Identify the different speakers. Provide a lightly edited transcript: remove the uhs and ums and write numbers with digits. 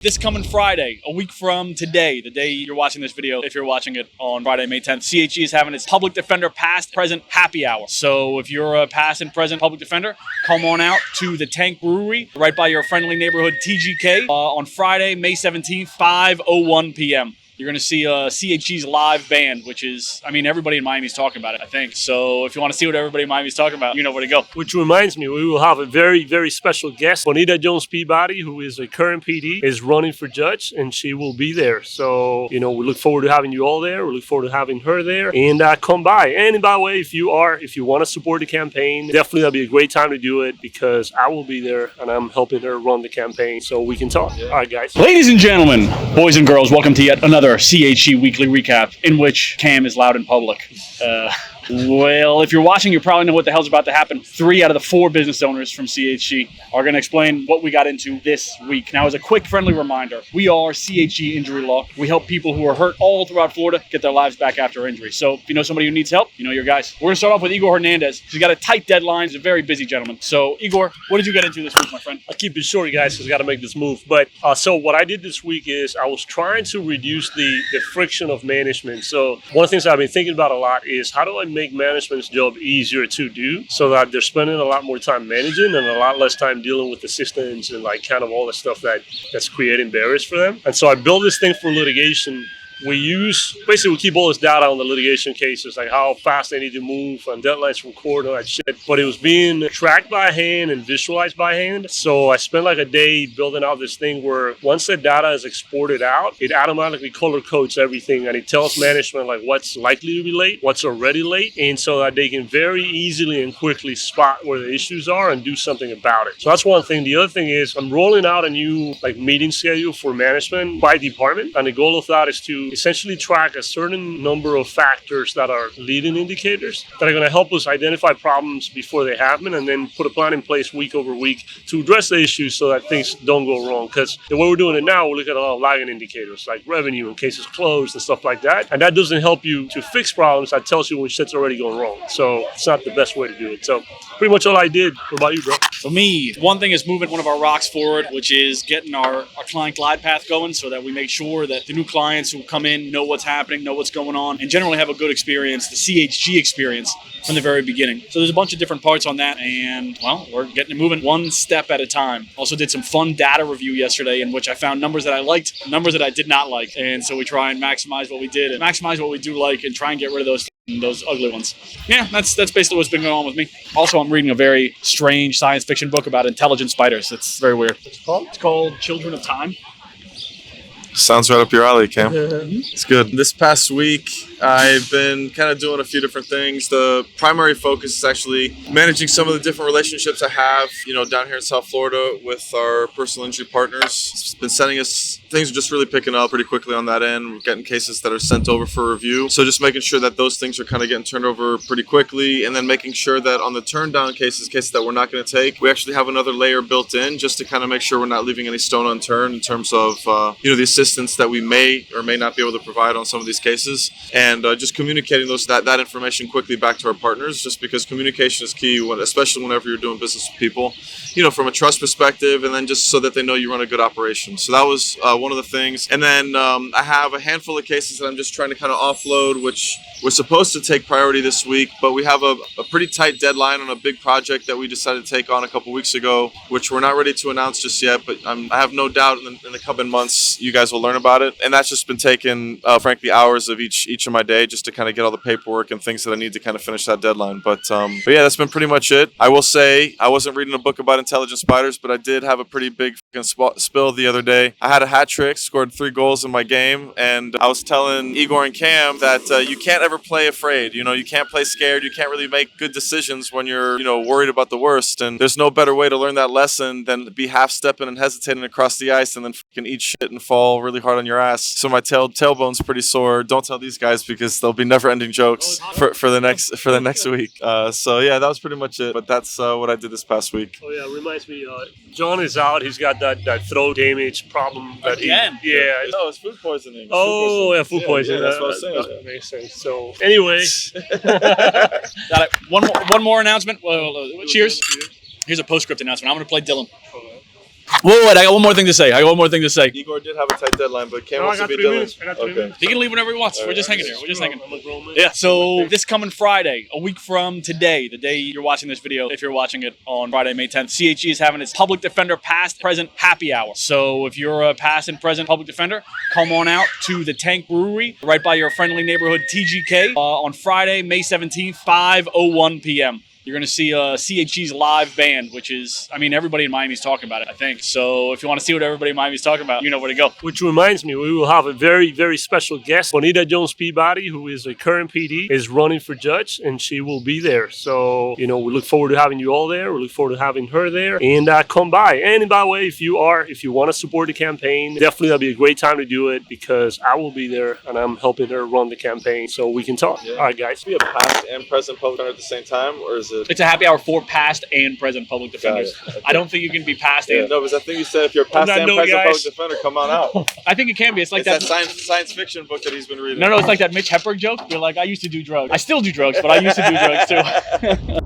Speaker 1: This coming Friday, a week from today, the day you're watching this video, if you're watching it on Friday, May 10th, CHE is having its Public Defender Past Present Happy Hour. So if you're a past and present public defender, come on out to the Tank Brewery right by your friendly neighborhood TGK on Friday, May 17th, 5:01 p.m. You're going to see CHE's live band, which is, everybody in Miami's talking about it, I think. So if you want to see what everybody in Miami's talking about, you know where to go.
Speaker 2: Which reminds me, we will have a very, very special guest. Bonita Jones Peabody, who is a current PD, is running for judge, and she will be there. So, we look forward to having you all there. We look forward to having her there. And come by. And by the way, if you want to support the campaign, definitely that'll be a great time to do it because I will be there and I'm helping her run the campaign so we can talk. Yeah. All right, guys.
Speaker 1: Ladies and gentlemen, boys and girls, welcome to yet another CHE Weekly Recap in which Cam is loud in public. Well, if you're watching, you probably know what the hell's about to happen. 3 out of the 4 business owners from CHE are going to explain what we got into this week. Now, as a quick friendly reminder, we are CHE Injury Law. We help people who are hurt all throughout Florida get their lives back after injury. So if you know somebody who needs help, you know your guys. We're going to start off with Igor Hernandez. He's got a tight deadline. He's a very busy gentleman. So, Igor, what did you get into this week, my friend?
Speaker 2: I'll keep it short, guys, because I got to make this move. But so what I did this week is I was trying to reduce the friction of management. So one of the things I've been thinking about a lot is how do I make management's job easier to do so that they're spending a lot more time managing and a lot less time dealing with assistants and kind of all the stuff that's creating barriers for them. And so I built this thing for litigation. We keep all this data on the litigation cases, like how fast they need to move and deadlines from court and all that shit. But it was being tracked by hand and visualized by hand. So I spent like a day building out this thing where once the data is exported out, it automatically color codes everything and it tells management like what's likely to be late, what's already late, and so that they can very easily and quickly spot where the issues are and do something about it. So that's one thing. The other thing is I'm rolling out a new meeting schedule for management by department, and the goal of that is to essentially track a certain number of factors that are leading indicators that are going to help us identify problems before they happen and then put a plan in place week over week to address the issues so that things don't go wrong. Because the way we're doing it now, we look at a lot of lagging indicators like revenue and cases closed and stuff like that. And that doesn't help you to fix problems. That tells you when shit's already going wrong. So it's not the best way to do it. So pretty much all I did. What about you, bro?
Speaker 1: For me, one thing is moving one of our rocks forward, which is getting our client glide path going so that we make sure that the new clients who come in know what's happening, know what's going on, and generally have a good experience, the CHG experience from the very beginning. So there's a bunch of different parts on that, and, well, we're getting it moving one step at a time. Also did some fun data review yesterday in which I found numbers that I liked, numbers that I did not like, and so we try and maximize what we did and maximize what we do like and try and get rid of those ugly ones. Yeah, that's basically what's been going on with me. Also, I'm reading a very strange science fiction book about intelligent spiders. It's very weird. What's it called? It's called Children of Time.
Speaker 3: Sounds right up your alley, Cam. It's good. This past week, I've been kind of doing a few different things. The primary focus is actually managing some of the different relationships I have, down here in South Florida with our personal injury partners. It's been sending us, things are just really picking up pretty quickly on that end. We're getting cases that are sent over for review. So just making sure that those things are kind of getting turned over pretty quickly, and then making sure that on the turn down cases that we're not going to take, we actually have another layer built in just to kind of make sure we're not leaving any stone unturned in terms of, the assistance that we may or may not be able to provide on some of these cases, and just communicating that information quickly back to our partners, just because communication is key, especially whenever you're doing business with people, from a trust perspective, and then just so that they know you run a good operation. So that was one of the things. And then I have a handful of cases that I'm just trying to kind of offload, which we're supposed to take priority this week, but we have a pretty tight deadline on a big project that we decided to take on a couple weeks ago, which we're not ready to announce just yet, but I have no doubt in the coming months you guys will learn about it. And that's just been taking, frankly, hours of each of my day just to kind of get all the paperwork and things that I need to kind of finish that deadline. But yeah, that's been pretty much it. I will say I wasn't reading a book about intelligent spiders, but I did have a pretty big spill the other day. I had a hat trick, scored 3 goals in my game, and I was telling Igor and Cam that you can't ever play afraid. You can't play scared. You can't really make good decisions when you're, worried about the worst. And there's no better way to learn that lesson than to be half-stepping and hesitating across the ice and then fucking eat shit and fall really hard on your ass. So my tailbone's pretty sore. Don't tell these guys because they'll be never-ending jokes for the next week. So yeah, that was pretty much it. But that's what I did this past week.
Speaker 2: Oh yeah, it reminds me. John is out. He's got that throat damage problem.
Speaker 1: Again?
Speaker 2: Yeah.
Speaker 3: No, it's food poisoning.
Speaker 2: Food poisoning.
Speaker 3: Yeah, that's what I was saying.
Speaker 2: That makes sense. So anyway,
Speaker 1: Got it. One more announcement. Cheers. Here's a postscript announcement. I'm going to play Dylan. Wait, I got one more thing to say.
Speaker 3: Igor did have a tight deadline, but Cam
Speaker 2: No, I
Speaker 3: wants to
Speaker 2: got
Speaker 3: be
Speaker 2: 3
Speaker 3: Dylan.
Speaker 2: minutes. I got 3 minutes.
Speaker 1: He can leave whenever he wants. We're just hanging here.
Speaker 2: I'm a grown man.
Speaker 1: Yeah, so this coming Friday, a week from today, the day you're watching this video, if you're watching it on Friday, May 10th, CHG is having its Public Defender Past Present Happy Hour. So if you're a past and present public defender, come on out to the Tank Brewery right by your friendly neighborhood TGK on Friday, May 17th, 5:01 p.m. You're going to see CHG's live band, which is, I mean, everybody in Miami's talking about it, I think. So if you want to see what everybody in Miami's talking about, you know where to go.
Speaker 2: Which reminds me, we will have a very, very special guest. Bonita Jones Peabody, who is a current PD, is running for judge, and she will be there. So, we look forward to having you all there. We look forward to having her there. And come by. And by the way, if you want to support the campaign, definitely that'll be a great time to do it because I will be there and I'm helping her run the campaign so we can talk.
Speaker 3: Yeah.
Speaker 2: All right, guys.
Speaker 3: Be a past and present public defender at the same time, or is it?
Speaker 1: It's a happy hour for past and present public defenders.
Speaker 3: Got it. Okay.
Speaker 1: I don't think you can be past and.
Speaker 3: No, because I think you said if you're past
Speaker 2: not
Speaker 3: and
Speaker 2: new,
Speaker 3: present
Speaker 2: guys.
Speaker 3: public defender, come on out.
Speaker 1: I think it can be. It's like
Speaker 3: It's
Speaker 1: that.
Speaker 3: that science fiction book that he's been reading.
Speaker 1: No, it's like that Mitch Hedberg joke. You're like, I used to do drugs. I still do drugs, but I used to do drugs too.